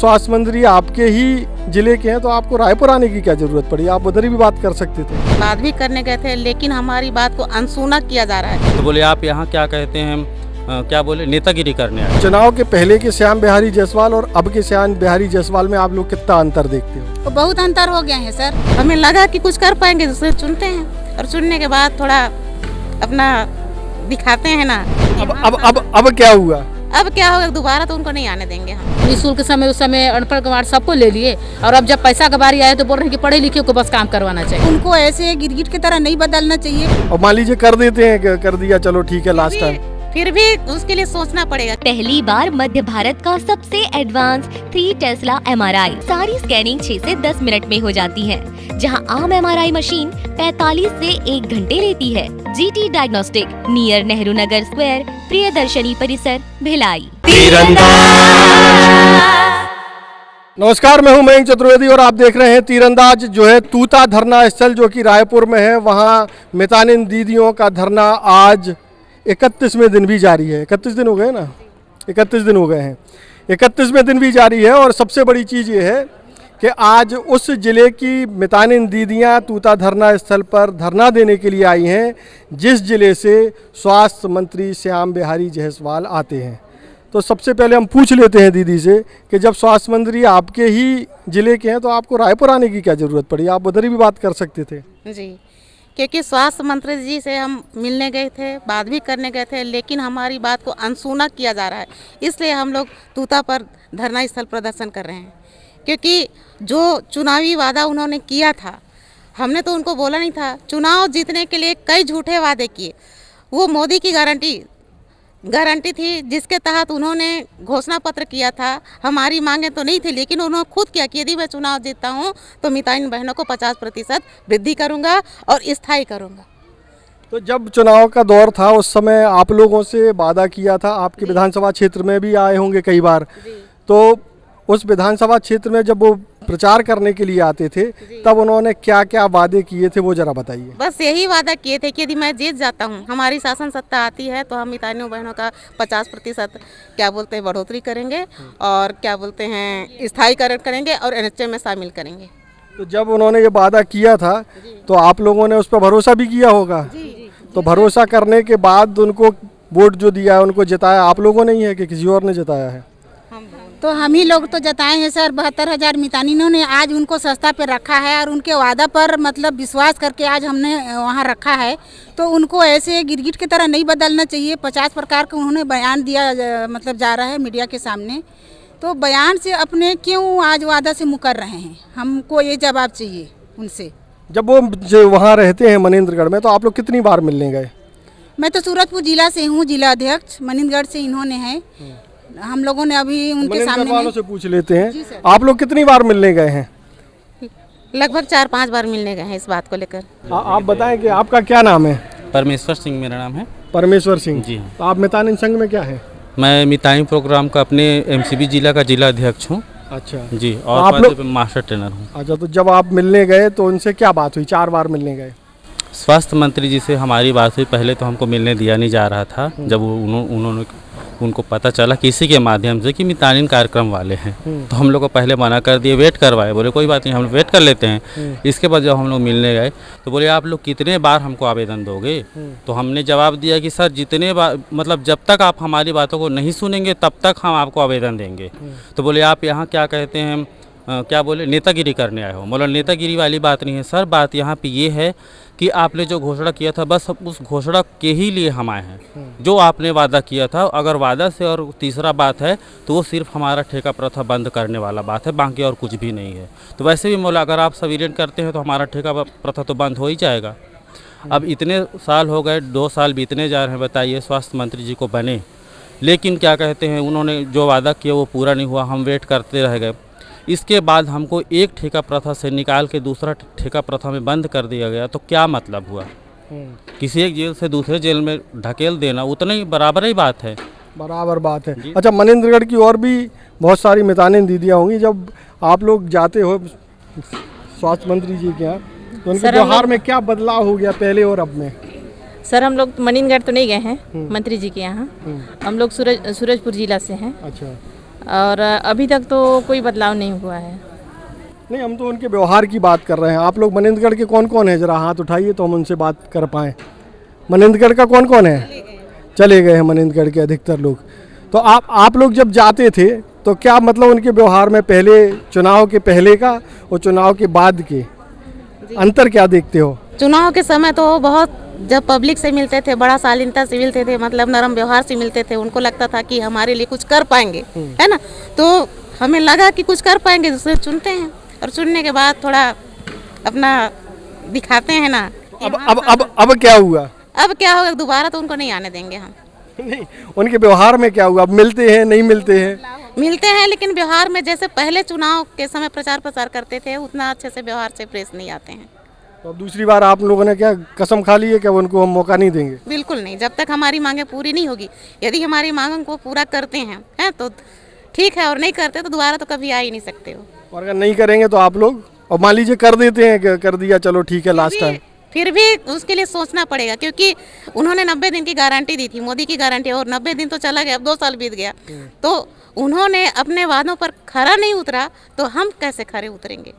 स्वास्थ्य मंत्री आपके ही जिले के हैं तो आपको रायपुर आने की क्या जरूरत पड़ी? आप उधर ही भी बात कर सकते थे। बात भी करने गए थे, लेकिन हमारी बात को अनसुना किया जा रहा है। तो बोले आप यहाँ क्या कहते हैं, क्या बोले, नेतागिरी करने आए। चुनाव के पहले के श्याम बिहारी जायसवाल और अब के श्याम बिहारी जायसवाल में आप लोग कितना अंतर देखते हो? तो बहुत अंतर हो गया है सर। हमें लगा कि कुछ कर पाएंगे, दूसरे चुनते हैं और चुनने के बाद थोड़ा अपना दिखाते हैं ना। अब क्या हुआ? अब क्या होगा, दोबारा तो उनको नहीं आने देंगे हम। निःशुल्क समय उस समय अनपढ़ गंवार सबको ले लिए और अब जब पैसा का बारी आया तो बोल रहे हैं कि पढ़े लिखे को बस काम करवाना चाहिए। उनको ऐसे गिरगिट की तरह नहीं बदलना चाहिए। और मान लीजिए कर देते हैं, कर दिया, चलो ठीक है, लास्ट टाइम फिर भी उसके लिए सोचना पड़ेगा। पहली बार मध्य भारत का सबसे एडवांस 3 टेस्ला MRI। सारी स्कैनिंग 6 से 10 मिनट में हो जाती है, जहां आम MRI मशीन 45 से 1 घंटे लेती है। GT diagnostic, near Nehru Nagar square, Priyadarshini परिसर, भिलाई। नमस्कार, मैं हूं मयंक चतुर्वेदी और आप देख रहे हैं तीरंदाज जो है तूता धरना स्थल जो कि रायपुर में है। वहां मितानिन दीदियों का धरना आज 31वें दिन भी जारी है। 31 दिन हो गए ना, 31 दिन हो गए हैं। 31वें दिन भी जारी है और सबसे बड़ी चीज़ ये है कि आज उस ज़िले की मितानिन दीदियां तूता धरना स्थल पर धरना देने के लिए आई हैं जिस ज़िले से स्वास्थ्य मंत्री श्याम बिहारी जायसवाल आते हैं। तो सबसे पहले हम पूछ लेते हैं दीदी से कि जब स्वास्थ्य मंत्री आपके ही ज़िले के हैं तो आपको रायपुर आने की क्या ज़रूरत पड़ी? आप उधर ही भी बात कर सकते थे। जी, क्योंकि स्वास्थ्य मंत्री जी से हम मिलने गए थे, बात भी करने गए थे, लेकिन हमारी बात को अनसुना किया जा रहा है। इसलिए हम लोग तूता पर धरना स्थल प्रदर्शन कर रहे हैं, क्योंकि जो चुनावी वादा उन्होंने किया था, हमने तो उनको बोला नहीं था। चुनाव जीतने के लिए कई झूठे वादे किए। वो मोदी की गारंटी थी जिसके तहत उन्होंने घोषणा पत्र किया था। हमारी मांगे तो नहीं थी, लेकिन उन्होंने खुद किया कि यदि मैं चुनाव जीतता हूं तो मितानिन बहनों को 50% वृद्धि करूंगा और स्थायी करूंगा। तो जब चुनाव का दौर था उस समय आप लोगों से वादा किया था, आपके विधानसभा क्षेत्र में भी आए होंगे कई बार, तो उस विधानसभा क्षेत्र में जब वो प्रचार करने के लिए आते थे तब उन्होंने क्या क्या वादे किए थे वो जरा बताइए। बस यही वादा किए थे कि यदि मैं जीत जाता हूं, हमारी शासन सत्ता आती है तो हम मितानिन बहनों का 50% क्या बोलते हैं बढ़ोतरी करेंगे और क्या बोलते हैं स्थायीकरण करेंगे और NHM में शामिल करेंगे। तो जब उन्होंने ये वादा किया था तो आप लोगों ने उस पर भरोसा भी किया होगा। तो भरोसा करने के बाद उनको वोट जो दिया है उनको जिताया आप लोगों ने ही है कि किसी और ने जिताया है? तो हम ही लोग तो जताए हैं सर। 72,000 मितानिनों ने आज उनको सस्ता पे रखा है और उनके वादा पर मतलब विश्वास करके आज हमने वहाँ रखा है। तो उनको ऐसे गिरगिट की तरह नहीं बदलना चाहिए। 50 प्रकार का उन्होंने बयान दिया, मतलब जा रहा है मीडिया के सामने। तो बयान से अपने क्यों आज वादा से मुकर रहे हैं? हमको ये जवाब चाहिए उनसे। जब वो जो वहाँ रहते हैं मनेंद्रगढ़ में तो आप लोग कितनी बार मिलने गए? मैं तो सूरजपुर जिला से हूँ, जिला अध्यक्ष। मनेंद्रगढ़ से इन्होंने है। हम लोगों ने अभी उनके सामने वालों से पूछ लेते हैं, आप लोग कितनी बार मिलने गए हैं? लगभग 4-5 बार मिलने गए हैं इस बात को लेकर। आप बताएं कि आपका क्या नाम है? परमेश्वर सिंह मेरा नाम है। परमेश्वर सिंह जी हाँ। तो आप मितानिन संघ में क्या है? मैं मितानिन प्रोग्राम का अपने MCB जिला का जिला अध्यक्ष हूँ। अच्छा जी, और आप लोग मास्टर ट्रेनर हूँ। अच्छा, तो जब आप मिलने गए तो उनसे क्या बात हुई? 4 बार मिलने गए। स्वास्थ्य मंत्री जी से हमारी बात हुई। पहले तो हमको मिलने दिया नहीं जा रहा था। जब उन्होंने उनको पता चला किसी के माध्यम से कि मितानिन कार्यक्रम वाले हैं तो हम लोग को पहले मना कर दिए, वेट करवाए। बोले कोई बात नहीं, हम वेट कर लेते हैं। इसके बाद जब हम लोग मिलने गए तो बोले आप लोग कितने बार हमको आवेदन दोगे? तो हमने जवाब दिया कि सर जितने बार, मतलब जब तक आप हमारी बातों को नहीं सुनेंगे तब तक हम आपको आवेदन देंगे। तो बोले आप यहाँ क्या कहते हैं, क्या बोले, नेतागिरी करने आए हो? बोला नेतागिरी वाली बात नहीं है सर, बात यहाँ पे ये है कि आपने जो घोषणा किया था बस उस घोषणा के ही लिए हम आए हैं। जो आपने वादा किया था, अगर वादा से और तीसरा बात है तो वो सिर्फ हमारा ठेका प्रथा बंद करने वाला बात है, बाकी और कुछ भी नहीं है। तो वैसे भी बोला अगर आप सवीरेन करते हैं तो हमारा ठेका प्रथा तो बंद हो ही जाएगा। अब इतने साल हो गए, 2 साल बीतने जा रहे हैं, बताइए स्वास्थ्य मंत्री जी को बने, लेकिन क्या कहते हैं उन्होंने जो वादा किया वो पूरा नहीं हुआ। हम वेट करते रह गए। इसके बाद हमको एक ठेका प्रथा से निकाल के दूसरा ठेका प्रथा में बंद कर दिया गया। तो क्या मतलब हुआ? किसी एक जेल से दूसरे जेल में ढकेल देना उतना ही बराबर ही बात है। बराबर बात है। अच्छा, मनेंद्रगढ़ की और भी बहुत सारी मितानिन दीदियाँ होंगी। जब आप लोग जाते हो स्वास्थ्य मंत्री जी के यहाँ तो उनके व्यवहार में क्या बदलाव हो गया पहले और अब में? सर हम लोग मनेंद्रगढ़ तो नहीं गए हैं मंत्री जी के यहाँ। हम लोग सूरजपुर जिला से हैं। अच्छा। और अभी तक तो कोई बदलाव नहीं हुआ है। नहीं, हम तो उनके व्यवहार की बात कर रहे हैं। आप लोग मनेंद्रगढ़ के कौन कौन है, जरा हाथ उठाइए तो हम उनसे बात कर पाएँ। मनेंद्रगढ़ का कौन कौन है? चले गए हैं मनेंद्रगढ़ के अधिकतर लोग। तो आप लोग जब जाते थे तो क्या मतलब उनके व्यवहार में पहले चुनाव के पहले का और चुनाव के बाद के अंतर क्या देखते हो? चुनाव के समय तो बहुत, जब पब्लिक से मिलते थे बड़ा शालीनता से मिलते थे, मतलब नरम व्यवहार से मिलते थे। उनको लगता था कि हमारे लिए कुछ कर पाएंगे, है ना। तो हमें लगा कि कुछ कर पाएंगे, दूसरे चुनते हैं और चुनने के बाद थोड़ा अपना दिखाते हैं ना। अब क्या हुआ? अब क्या होगा, दोबारा तो उनको नहीं आने देंगे हम। नहीं, उनके व्यवहार में क्या हुआ? अब मिलते हैं, नहीं मिलते हैं? मिलते हैं, लेकिन व्यवहार में जैसे पहले चुनाव के समय प्रचार प्रसार करते थे उतना अच्छे से व्यवहार से प्रेस नहीं आते हैं। तो अब दूसरी बार आप लोगों ने क्या कसम खा ली है कि उनको हम मौका नहीं देंगे? बिल्कुल नहीं, जब तक हमारी मांगे पूरी नहीं होगी। यदि हमारी मांगों को पूरा करते हैं तो ठीक है, और नहीं करते तो दोबारा तो कभी आ ही नहीं सकते हो। और अगर नहीं करेंगे तो आप लोग, और मान लीजिए कर देते हैं, कर दिया, चलो ठीक है लास्ट टाइम, फिर भी उसके लिए सोचना पड़ेगा, क्योंकि उन्होंने 90 दिन की गारंटी दी थी, मोदी की गारंटी, और 90 दिन तो चला गया, अब 2 साल बीत गया। तो उन्होंने अपने वादों पर खरा नहीं उतरा तो हम कैसे खरे उतरेंगे?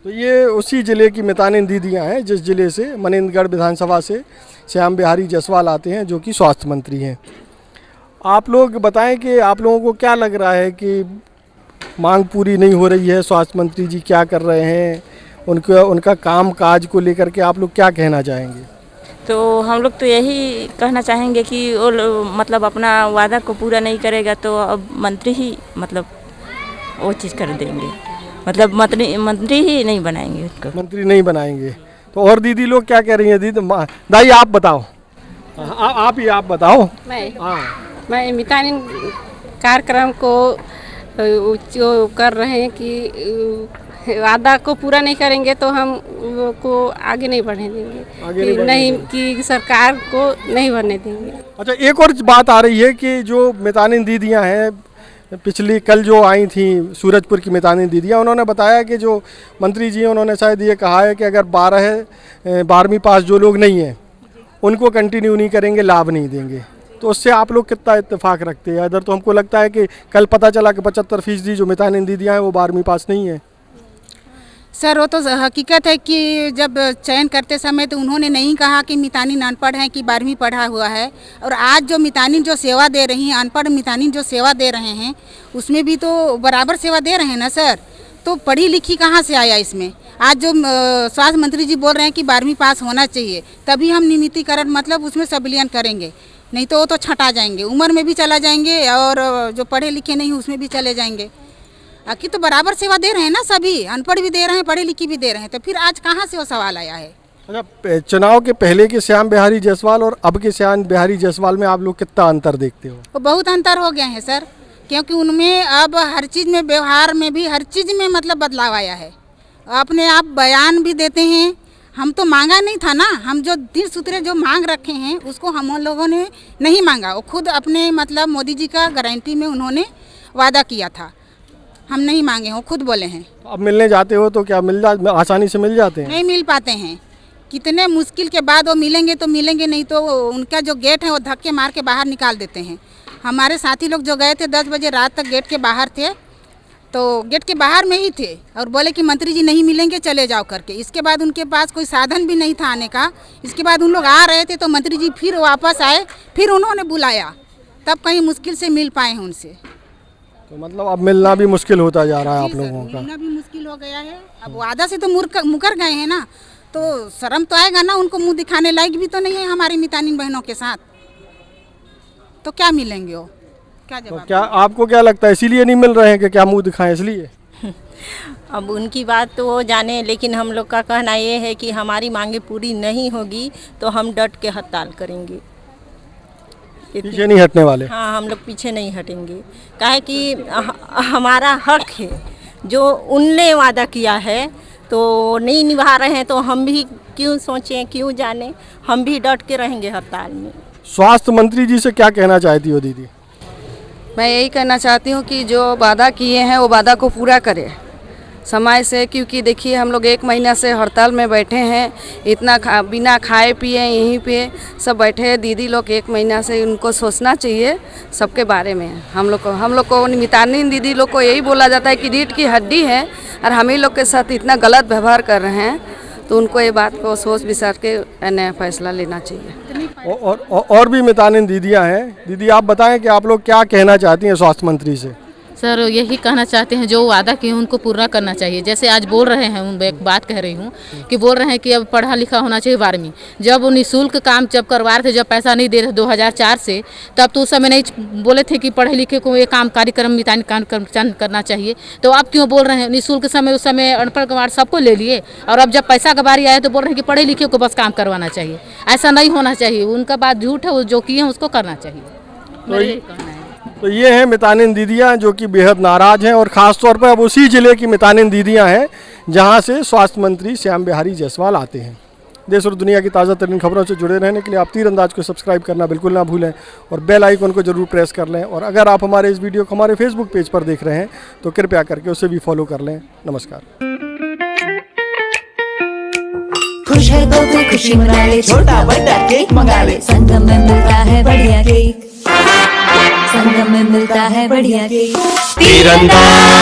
तो ये उसी जिले की मितानिन दीदियाँ हैं जिस जिले से, मनेंद्रगढ़ विधानसभा से श्याम बिहारी जायसवाल आते हैं, जो कि स्वास्थ्य मंत्री हैं। आप लोग बताएं कि आप लोगों को क्या लग रहा है कि मांग पूरी नहीं हो रही है, स्वास्थ्य मंत्री जी क्या कर रहे हैं, उनका काम काज को लेकर के आप लोग क्या कहना चाहेंगे? तो हम लोग तो यही कहना चाहेंगे कि वो मतलब अपना वादा को पूरा नहीं करेगा तो अब मंत्री ही मतलब वो चीज़ कर देंगे, मतलब मंत्री ही नहीं बनाएंगे उसको। मंत्री नहीं बनाएंगे। तो और दीदी लोग क्या कह रही हैं? दीदी, दाई आप बताओ, आप बताओ। मैं मितानिन कार्यक्रम को जो कर रहे हैं कि वादा को पूरा नहीं करेंगे तो हम को आगे नहीं बढ़ने देंगे, नहीं कि सरकार को नहीं बढ़ने देंगे। अच्छा, एक और बात आ रही है कि जो मितानिन दीदियां हैं, पिछली कल जो आई थी सूरजपुर की मितानिन दीदियां, उन्होंने बताया कि जो मंत्री जी हैं उन्होंने शायद ये कहा है कि अगर 12वीं पास जो लोग नहीं हैं उनको कंटिन्यू नहीं करेंगे, लाभ नहीं देंगे। तो उससे आप लोग कितना इत्तेफाक रखते हैं? इधर तो हमको लगता है कि कल पता चला कि 75% जो मितानिन दीदियां हैं वो 12वीं पास नहीं है। सर वो तो हकीकत है कि जब चयन करते समय तो उन्होंने नहीं कहा कि मितानिन अनपढ़ हैं कि 12वीं पढ़ा हुआ है, और आज जो मितानिन जो सेवा दे रही हैं, अनपढ़ मितानिन जो सेवा दे रहे हैं उसमें भी तो बराबर सेवा दे रहे हैं ना सर। तो पढ़ी लिखी कहाँ से आया इसमें? आज जो स्वास्थ्य मंत्री जी बोल रहे हैं कि 12वीं पास होना चाहिए, तभी हम नियमितीकरण मतलब उसमें संविलियन करेंगे, नहीं तो वो तो छटा जाएंगे, उम्र में भी चला जाएंगे, और जो पढ़े लिखे नहीं उसमें भी चले जाएंगे। आखिर तो बराबर सेवा दे रहे हैं ना, सभी अनपढ़ भी दे रहे हैं, पढ़े लिखे भी दे रहे हैं, तो फिर आज कहाँ से वो सवाल आया है? अच्छा, चुनाव के पहले के श्याम बिहारी जायसवाल और अब के श्याम बिहारी जायसवाल में आप लोग कितना अंतर देखते हो? वो बहुत अंतर हो गया है सर, क्योंकि उनमें अब हर चीज़ में, व्यवहार में भी, हर चीज़ में मतलब बदलाव आया है। अपने आप बयान भी देते हैं। हम तो मांगा नहीं था ना, हम जो 3 सूत्रे जो मांग रखे हैं उसको हम लोगों ने नहीं मांगा, वो खुद अपने मतलब मोदी जी का गारंटी में उन्होंने वादा किया था, हम नहीं मांगे, वो खुद बोले हैं। अब मिलने जाते हो तो क्या आसानी से मिल जाते हैं? नहीं मिल पाते हैं, कितने मुश्किल के बाद वो मिलेंगे तो मिलेंगे, नहीं तो उनका जो गेट है वो धक्के मार के बाहर निकाल देते हैं। हमारे साथी लोग जो गए थे 10 बजे रात तक गेट के बाहर थे, तो गेट के बाहर में ही थे और बोले कि मंत्री जी नहीं मिलेंगे, चले जाओ करके। इसके बाद उनके पास कोई साधन भी नहीं था आने का। इसके बाद उन लोग आ रहे थे तो मंत्री जी फिर वापस आए, फिर उन्होंने बुलाया, तब कहीं मुश्किल से मिल पाए हैं उनसे। तो मतलब अब मिलना भी मुश्किल होता जा रहा है आप लोगों का? मिलना भी मुश्किल हो गया है। अब वादा से तो मुकर गए हैं ना, तो शर्म तो आएगा ना, उनको मुँह दिखाने लायक भी तो नहीं है हमारी मितानिन बहनों के साथ, तो क्या मिलेंगे वो? क्या जवाब? तो क्या आपको क्या लगता है इसीलिए नहीं मिल रहे हैं कि क्या मुंह दिखाएं इसलिए? अब उनकी बात तो वो जाने, लेकिन हम लोग का कहना ये है कि हमारी मांगे पूरी नहीं होगी तो हम डट के हड़ताल करेंगे, पीछे नहीं हटने वाले। हाँ, हम लोग पीछे नहीं हटेंगे, काहे कि हमारा हक है, जो उनने वादा किया है तो नहीं निभा रहे हैं, तो हम भी क्यों सोचें, क्यों जाने, हम भी डट के रहेंगे हड़ताल में। स्वास्थ्य मंत्री जी से क्या कहना चाहती हो दीदी? मैं यही कहना चाहती हूँ कि जो वादा किए हैं वो वादा को पूरा करें, समय से, क्योंकि देखिए हम लोग 1 महीना से हड़ताल में बैठे हैं, इतना बिना खाए पिए यहीं पे सब बैठे हैं। दीदी लोग 1 महीना से, उनको सोचना चाहिए सबके बारे में। हम लोग को मितानिन दीदी लोग को यही बोला जाता है कि रीढ़ की हड्डी है और हम ही लोग के साथ इतना गलत व्यवहार कर रहे हैं, तो उनको ये बात को सोच विचार के नया फैसला लेना चाहिए। और भी मितानिन दीदियां हैं। दीदी आप बताएं कि आप लोग क्या कहना चाहती हैं स्वास्थ्य मंत्री से? सर यही कहना चाहते हैं, जो वादा किए हैं उनको पूरा करना चाहिए। जैसे आज बोल रहे हैं, उन एक बात कह रही हूँ कि बोल रहे हैं कि अब पढ़ा लिखा होना चाहिए 12वीं। जब वो निःशुल्क काम जब करवा रहे थे, जब पैसा नहीं दे रहे 2004 से, तब तो उस समय नहीं बोले थे कि पढ़े लिखे को ये काम कार्यक्रम मितान करना चाहिए। तो अब क्यों बोल रहे हैं निःशुल्क? समय उस समय अनपढ़ गंवार सबको ले लिए, और अब जब पैसा का बारी आया तो बोल रहे हैं कि पढ़े लिखे को बस काम करवाना चाहिए। ऐसा नहीं होना चाहिए। उनका बात झूठ है, वो जो किए हैं उसको करना चाहिए। तो ये हैं मितानिन दीदियां जो कि बेहद नाराज हैं, और ख़ास तौर पर अब उसी ज़िले की मितानिन दीदियां हैं जहां से स्वास्थ्य मंत्री श्याम बिहारी जायसवाल आते हैं। देश और दुनिया की ताज़ा तरीन खबरों से जुड़े रहने के लिए आप तीरंदाज को सब्सक्राइब करना बिल्कुल ना भूलें और बेल आइकन को जरूर प्रेस कर लें। और अगर आप हमारे इस वीडियो को हमारे फेसबुक पेज पर देख रहे हैं तो कृपया करके उसे भी फॉलो कर लें। नमस्कार। खुश है तो कोई खुशी मना ले, छोटा बड़ा केक मंगा ले, संगम में मिलता है बढ़िया केक, संगम में मिलता है बढ़िया केक। तीरंदाज।